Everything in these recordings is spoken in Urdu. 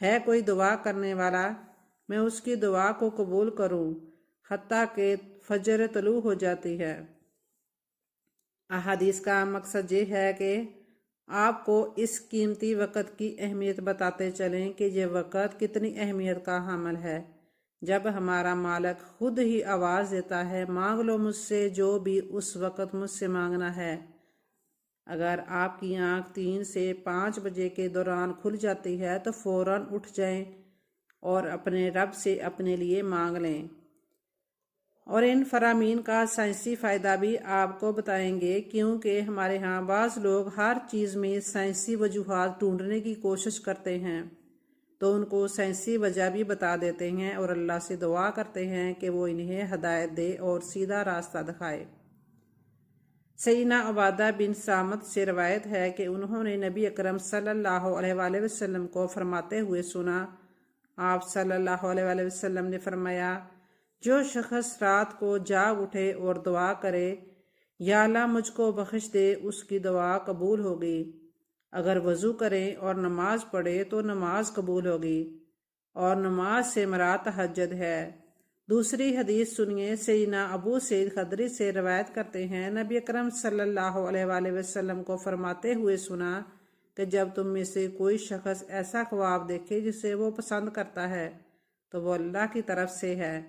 ہے کوئی دعا کرنے والا میں اس کی دعا کو قبول کروں حتیٰ کہ فجر طلوع ہو جاتی ہے۔ احادیث کا مقصد یہ ہے کہ آپ کو اس قیمتی وقت کی اہمیت بتاتے چلیں کہ یہ وقت کتنی اہمیت کا حامل ہے۔ جب ہمارا مالک خود ہی آواز دیتا ہے مانگ لو مجھ سے جو بھی اس وقت مجھ سے مانگنا ہے، اگر آپ کی آنکھ 3 سے 5 بجے کے دوران کھل جاتی ہے تو فوراً اٹھ جائیں اور اپنے رب سے اپنے لیے مانگ لیں۔ اور ان فرامین کا سائنسی فائدہ بھی آپ کو بتائیں گے، کیونکہ ہمارے ہاں بعض لوگ ہر چیز میں سائنسی وجوہات ڈھونڈنے کی کوشش کرتے ہیں تو ان کو سائنسی وجہ بھی بتا دیتے ہیں اور اللہ سے دعا کرتے ہیں کہ وہ انہیں ہدایت دے اور سیدھا راستہ دکھائے۔ سیدنا عبادہ بن صامت سے روایت ہے کہ انہوں نے نبی اکرم صلی اللہ علیہ وآلہ وسلم کو فرماتے ہوئے سنا۔ آپ صلی اللہ علیہ وآلہ وسلم نے فرمایا، جو شخص رات کو جاگ اٹھے اور دعا کرے یا اللہ مجھ کو بخش دے، اس کی دعا قبول ہوگی۔ اگر وضو کریں اور نماز پڑھے تو نماز قبول ہوگی، اور نماز سے مراد تہجد ہے۔ دوسری حدیث سنیے، سیدنا ابو سعید خدری سے روایت کرتے ہیں، نبی اکرم صلی اللہ علیہ وآلہ وسلم کو فرماتے ہوئے سنا کہ جب تم میں سے کوئی شخص ایسا خواب دیکھے جسے وہ پسند کرتا ہے تو وہ اللہ کی طرف سے ہے،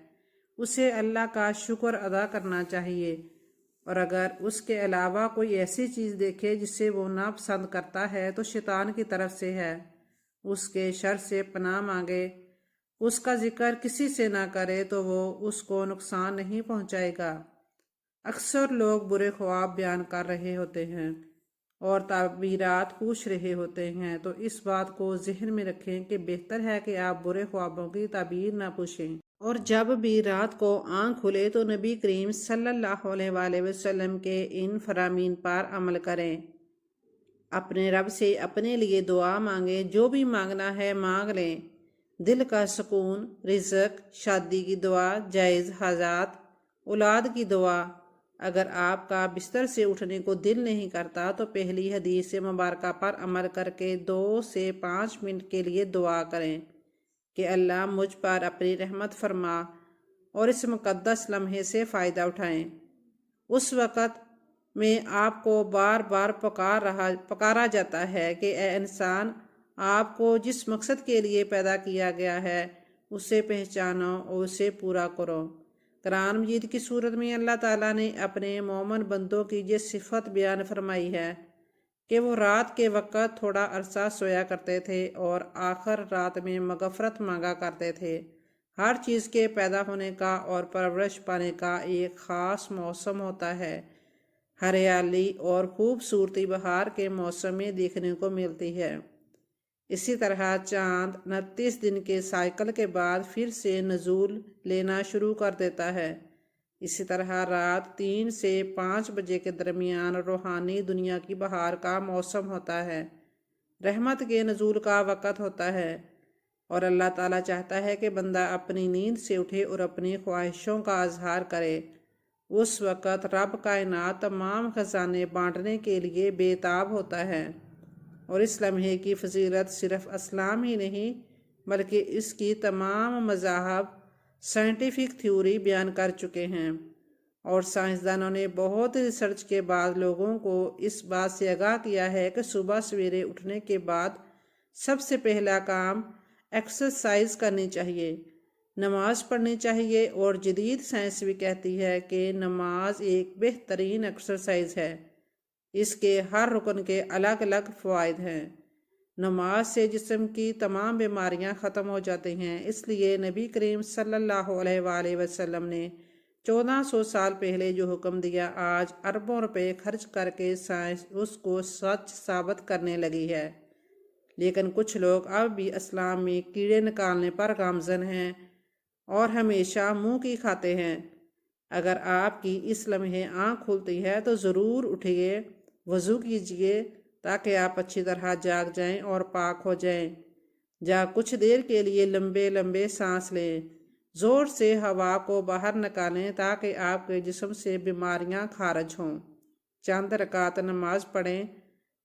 اسے اللہ کا شکر ادا کرنا چاہیے، اور اگر اس کے علاوہ کوئی ایسی چیز دیکھے جسے وہ ناپسند کرتا ہے تو شیطان کی طرف سے ہے، اس کے شر سے پناہ مانگے، اس کا ذکر کسی سے نہ کرے تو وہ اس کو نقصان نہیں پہنچائے گا۔ اکثر لوگ برے خواب بیان کر رہے ہوتے ہیں اور تعبیرات پوچھ رہے ہوتے ہیں، تو اس بات کو ذہن میں رکھیں کہ بہتر ہے کہ آپ برے خوابوں کی تعبیر نہ پوچھیں۔ اور جب بھی رات کو آنکھ کھلے تو نبی کریم صلی اللہ علیہ وآلہ وسلم کے ان فرامین پر عمل کریں۔ اپنے رب سے اپنے لیے دعا مانگیں، جو بھی مانگنا ہے مانگ لیں۔ دل کا سکون، رزق، شادی کی دعا، جائز حاجات، اولاد کی دعا۔ اگر آپ کا بستر سے اٹھنے کو دل نہیں کرتا تو پہلی حدیث مبارکہ پر عمل کر کے 2 سے 5 منٹ کے لیے دعا کریں کہ اللہ مجھ پر اپنی رحمت فرما، اور اس مقدس لمحے سے فائدہ اٹھائیں۔ اس وقت میں آپ کو بار بار پکارا جاتا ہے کہ اے انسان، آپ کو جس مقصد کے لیے پیدا کیا گیا ہے اسے پہچانو اور اسے پورا کرو۔ قرآن مجید کی صورت میں اللہ تعالیٰ نے اپنے مومن بندوں کی یہ صفت بیان فرمائی ہے کہ وہ رات کے وقت تھوڑا عرصہ سویا کرتے تھے اور آخر رات میں مغفرت مانگا کرتے تھے۔ ہر چیز کے پیدا ہونے کا اور پرورش پانے کا ایک خاص موسم ہوتا ہے۔ ہریالی اور خوبصورتی بہار کے موسم میں دیکھنے کو ملتی ہے۔ اسی طرح چاند 29 دن کے سائیکل کے بعد پھر سے نزول لینا شروع کر دیتا ہے۔ اسی طرح رات 3 سے 5 بجے کے درمیان روحانی دنیا کی بہار کا موسم ہوتا ہے، رحمت کے نزول کا وقت ہوتا ہے، اور اللہ تعالیٰ چاہتا ہے کہ بندہ اپنی نیند سے اٹھے اور اپنی خواہشوں کا اظہار کرے۔ اس وقت رب کائنات تمام خزانے بانٹنے کے لیے بے تاب ہوتا ہے، اور اس لمحے کی فضیلت صرف اسلام ہی نہیں بلکہ اس کی تمام مذاہب سائنٹیفک تھیوری بیان کر چکے ہیں، اور سائنسدانوں نے بہت ریسرچ کے بعد لوگوں کو اس بات سے آگاہ کیا ہے کہ صبح سویرے اٹھنے کے بعد سب سے پہلا کام ایکسرسائز کرنی چاہیے، نماز پڑھنی چاہیے، اور جدید سائنس بھی کہتی ہے کہ نماز ایک بہترین ایکسرسائز ہے۔ اس کے ہر رکن کے الگ الگ فوائد ہیں۔ نماز سے جسم کی تمام بیماریاں ختم ہو جاتی ہیں، اس لیے نبی کریم صلی اللہ علیہ وآلہ وسلم نے 1400 سال پہلے جو حکم دیا، آج اربوں روپے خرچ کر کے سائنس اس کو سچ ثابت کرنے لگی ہے، لیکن کچھ لوگ اب بھی اسلام میں کیڑے نکالنے پر گامزن ہیں اور ہمیشہ منہ کی کھاتے ہیں۔ اگر آپ کی اس لمحے آنکھ کھلتی ہے تو ضرور اٹھیے، وضو کیجیے تاکہ آپ اچھی طرح جاگ جائیں اور پاک ہو جائیں۔ کچھ دیر کے لیے لمبے لمبے سانس لیں، زور سے ہوا کو باہر نکالیں تاکہ آپ کے جسم سے بیماریاں خارج ہوں۔ چند رکعت نماز پڑھیں،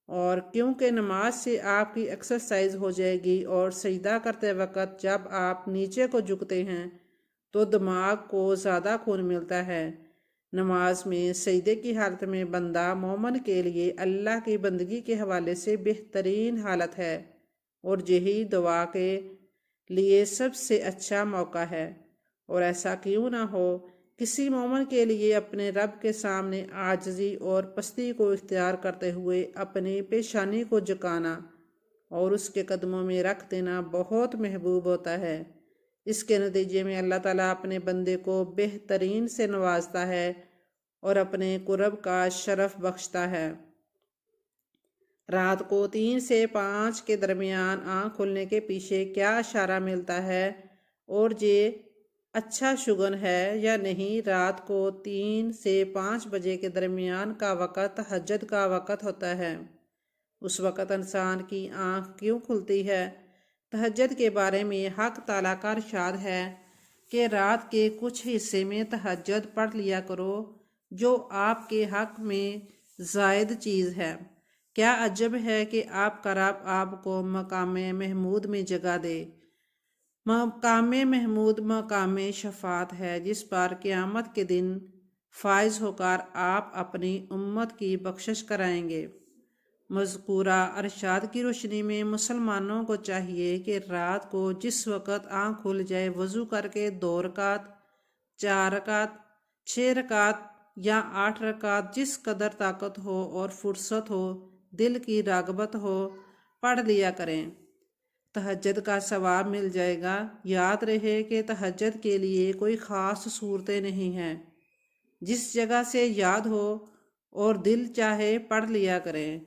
اور کیونکہ نماز سے آپ کی ایکسرسائز ہو جائے گی، اور سجدہ کرتے وقت جب آپ نیچے کو جھکتے ہیں تو دماغ کو زیادہ خون ملتا ہے۔ نماز میں سجدے کی حالت میں بندہ مومن کے لیے اللہ کی بندگی کے حوالے سے بہترین حالت ہے، اور یہی دعا کے لیے سب سے اچھا موقع ہے۔ اور ایسا کیوں نہ ہو، کسی مومن کے لیے اپنے رب کے سامنے عاجزی اور پستی کو اختیار کرتے ہوئے اپنی پیشانی کو جھکانا اور اس کے قدموں میں رکھ دینا بہت محبوب ہوتا ہے۔ اس کے نتیجے میں اللہ تعالیٰ اپنے بندے کو بہترین سے نوازتا ہے اور اپنے قرب کا شرف بخشتا ہے۔ رات کو 3 سے 5 کے درمیان آنکھ کھلنے کے پیچھے کیا اشارہ ملتا ہے اور یہ اچھا شگن ہے یا نہیں؟ رات کو 3 سے 5 بجے کے درمیان کا وقت تہجد کا وقت ہوتا ہے۔ اس وقت انسان کی آنکھ کیوں کھلتی ہے؟ تہجد کے بارے میں حق تعالیٰ کا ارشاد ہے کہ رات کے کچھ حصے میں تہجد پڑھ لیا کرو جو آپ کے حق میں زائد چیز ہے۔ کیا عجب ہے کہ آپ کا رب آپ کو مقام محمود میں جگہ دے۔ مقام محمود مقام شفاعت ہے، جس پر قیامت کے دن فائز ہو کر آپ اپنی امت کی بخشش کرائیں گے۔ مذکورہ ارشاد کی روشنی میں مسلمانوں کو چاہیے کہ رات کو جس وقت آنکھ کھل جائے وضو کر کے 2 رکعت، 4 رکعت، 6 رکعت یا 8 رکعت جس قدر طاقت ہو اور فرصت ہو، دل کی راغبت ہو، پڑھ لیا کریں۔ تہجد کا ثواب مل جائے گا۔ یاد رہے کہ تہجد کے لیے کوئی خاص صورتیں نہیں ہیں، جس جگہ سے یاد ہو اور دل چاہے پڑھ لیا کریں۔